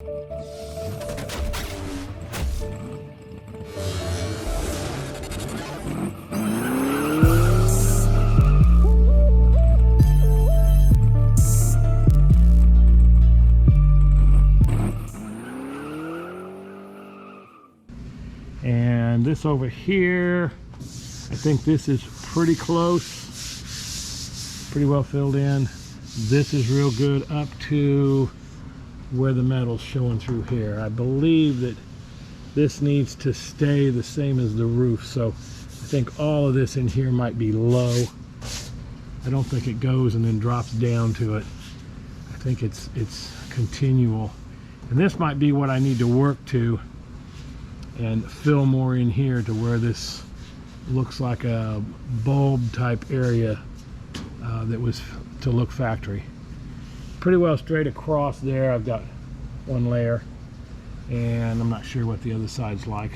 And this over here, I think this is pretty close, pretty well filled in. This is real good up to where the metal's showing through here. I believe that this needs to stay the same as the roof, so I think all of this in here might be low. I don't think it goes and then drops down to it. I think it's continual. And this might be what I need to work to and fill more in here to where this looks like a bulb type area that was to look factory. Pretty well straight across there. I've got one layer, and I'm not sure what the other side's like.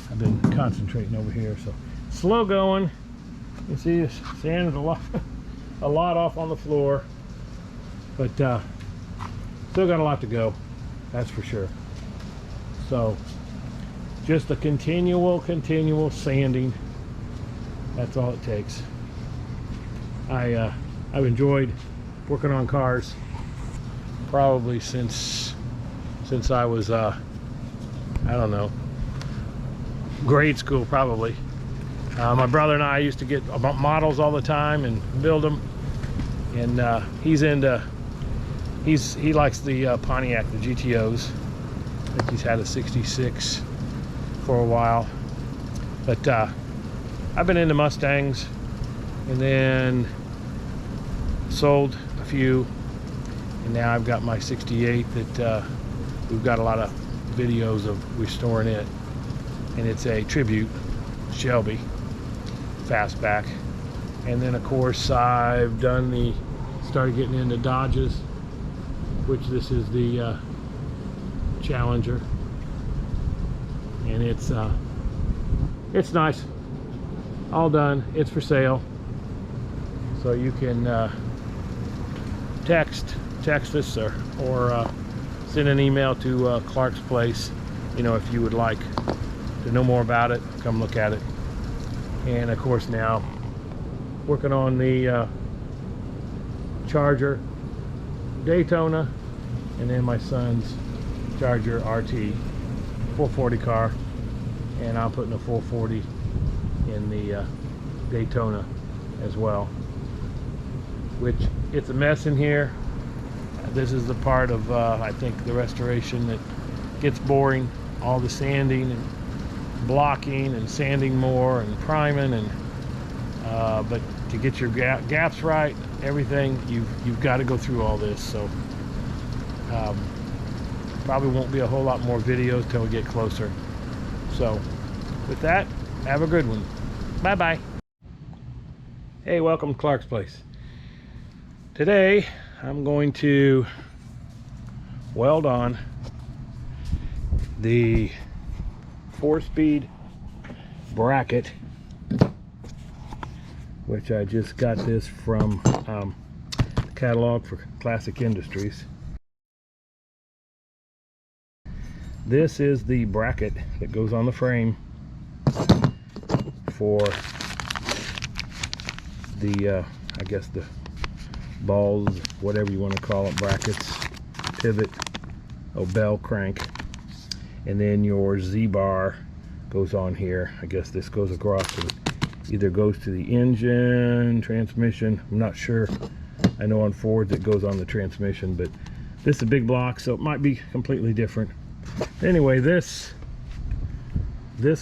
I've been concentrating over here, so slow going. You see this sand is a lot off on the floor, but still got a lot to go, that's for sure. So just a continual sanding. That's all it takes. I've enjoyed working on cars probably since I was I don't know, grade school probably. My brother and I used to get models all the time and build them, and he likes the Pontiac, the GTOs. I think he's had a 66 for a while, but I've been into Mustangs, and then sold a few, and now I've got my 68 that we've got a lot of videos of restoring it, and it's a tribute Shelby fastback. And then of course I've started getting into Dodges, which this is the Challenger, and it's nice, all done. It's for sale, so you can text us or send an email to Clark's Place, you know, if you would like to know more about it. Come look at it. And of course now working on the Charger Daytona, and then my son's Charger RT 440 car, and I'm putting a 440 in the Daytona as well, which it's a mess in here. This is the part of I think the restoration that gets boring, all the sanding and blocking and sanding more and priming, and but to get your gaps right, everything, you've got to go through all this. So probably won't be a whole lot more videos till we get closer. So with that, have a good one. Bye bye. Hey, welcome to Clark's Place. Today I'm going to weld on the 4-speed bracket, which I just got this from the catalog for Classic Industries. This is the bracket that goes on the frame for the I guess the balls, whatever you want to call it, brackets, pivot, bell crank, and then your Z-bar goes on here. I guess this goes across to either goes to the engine, transmission, I'm not sure. I know on Fords it goes on the transmission, but this is a big block, so it might be completely different. Anyway, this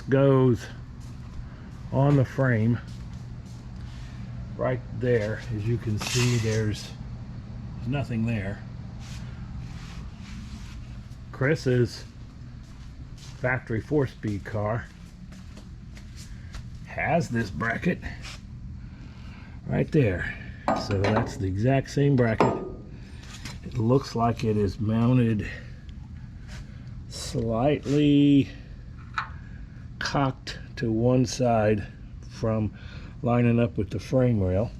goes on the frame right there. As you can see, there's nothing there. Chris's factory 4-speed car has this bracket right there, so that's the exact same bracket. It looks like it is mounted slightly cocked to one side from lining up with the frame rail.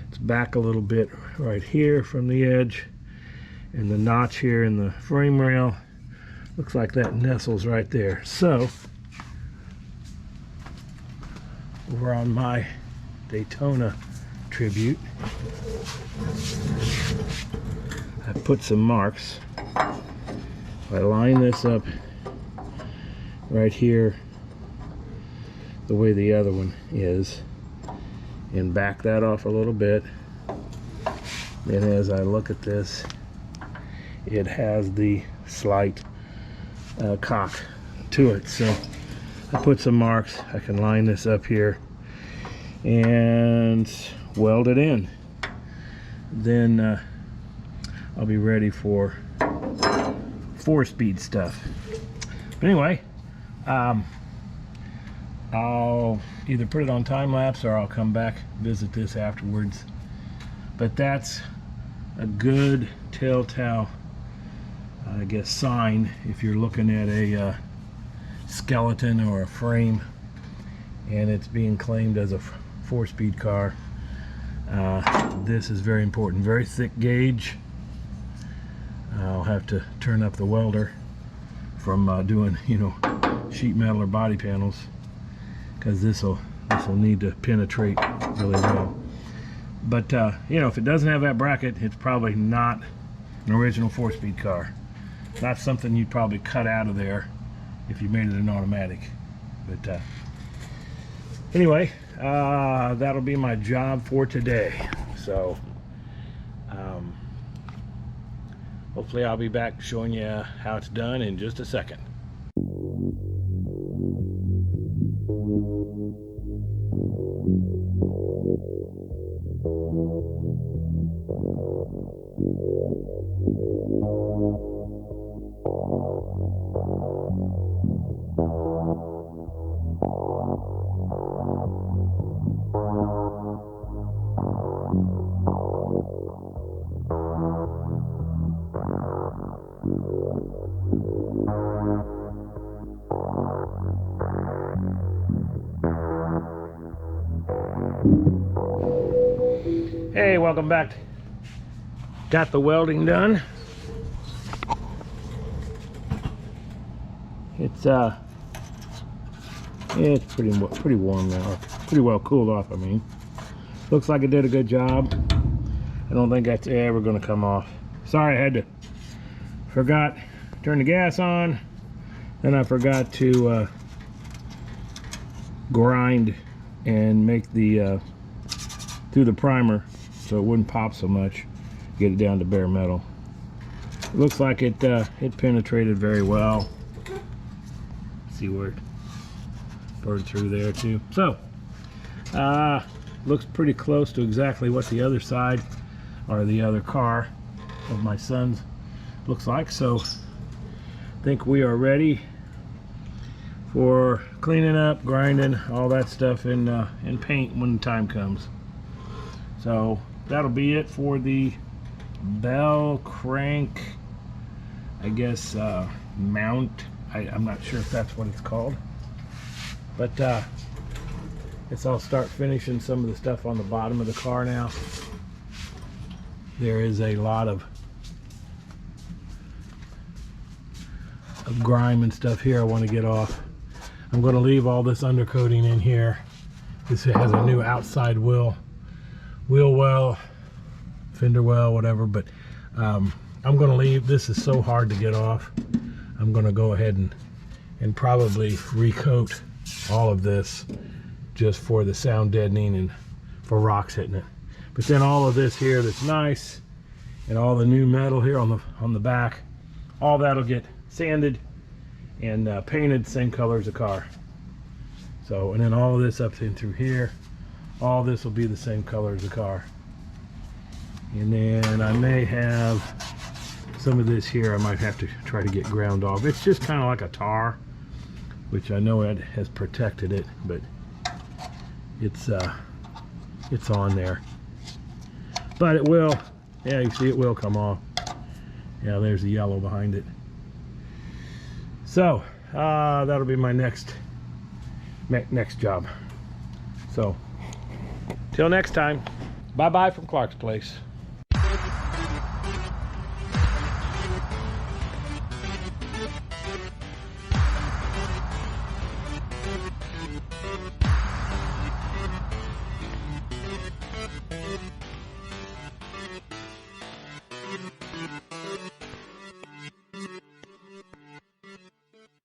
It's back a little bit right here from the edge, And the notch here in the frame rail looks like that nestles right there. So over on my Daytona Tribute, I put some marks. I line this up right here the way the other one is and back that off a little bit. Then as I look at this, it has the slight cock to it. So I put some marks. I can line this up here and weld it in. Then I'll be ready for 4-speed stuff. But anyway, I'll either put it on time lapse or I'll come back visit this afterwards. But that's a good telltale, I guess, sign if you're looking at a skeleton or a frame and it's being claimed as a 4-speed car. This is very important. Very thick gauge. I'll have to turn up the welder from doing, you know, sheet metal or body panels, because this will need to penetrate really well. But you know, if it doesn't have that bracket, it's probably not an original 4-speed car. Not something you'd probably cut out of there if you made it an automatic. But anyway, that'll be my job for today. So hopefully I'll be back showing you how it's done in just a second. Hey, welcome back. Got the welding done. It's pretty warm now. Pretty well cooled off, I mean. Looks like it did a good job. I don't think that's ever going to come off. Sorry, I forgot to turn the gas on. Then I forgot to grind and make the through the primer so it wouldn't pop so much. Get it down to bare metal. It looks like it penetrated very well. See where it burned through there too. So looks pretty close to exactly what the other side or the other car of my son's looks like. So I think we are ready for cleaning up, grinding, all that stuff in paint when the time comes. So that'll be it for the bell crank, I guess, mount. I'm not sure if that's what it's called, but guess I'll start finishing some of the stuff on the bottom of the car now. There is a lot of grime and stuff here I want to get off. I'm going to leave all this undercoating in here. This has a new outside wheel well, fender well, whatever, but I'm going to leave. This is so hard to get off. I'm going to go ahead and probably recoat all of this just for the sound deadening and for rocks hitting it. But then all of this here that's nice, and all the new metal here on the back, all that'll get sanded and painted same color as the car. So, and then all of this up and through here, all this will be the same color as the car. And then I may have some of this here I might have to try to get ground off. It's just kind of like a tar, which I know it has protected it, but it's on there. But it will, yeah, you see it will come off. Yeah, there's the yellow behind it. So that'll be my next job. So till next time, bye bye from Clark's Place.